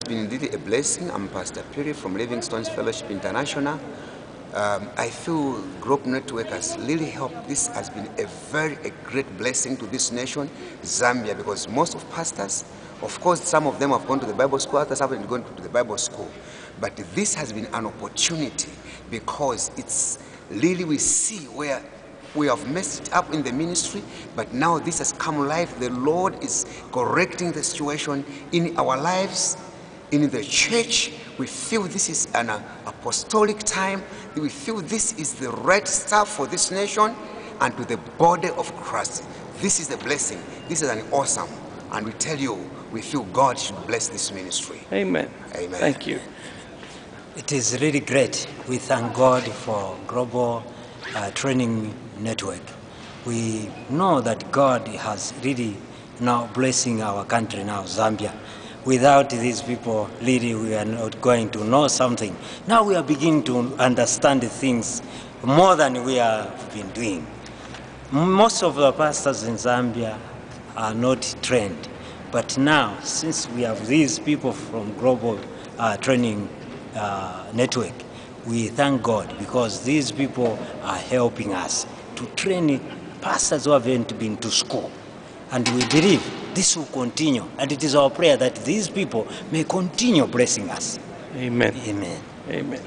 It's been indeed a blessing. I'm Pastor Piri from Living Stones Fellowship International. I feel Group Network has really helped. This has been a great blessing to this nation, Zambia, because most of pastors, of course, some of them have gone to the Bible school, others haven't gone to the Bible school. But this has been an opportunity because it's really, we see where we have messed it up in the ministry, but now this has come live. The Lord is correcting the situation in our lives, in the church. We feel this is an apostolic time. We feel this is the right stuff for this nation and to the body of Christ. This is a blessing. This is an awesome. And we tell you, we feel God should bless this ministry. Amen. Amen. Thank you. It is really great. We thank God for Global Training Network. We know that God has really now blessing our country now, Zambia. Without these people, really, we are not going to know something. Now we are beginning to understand things more than we have been doing. Most of the pastors in Zambia are not trained. But now, since we have these people from Global Training Network, we thank God because these people are helping us to train pastors who haven't been to school. And we believe this will continue. And it is our prayer that these people may continue blessing us. Amen. Amen. Amen.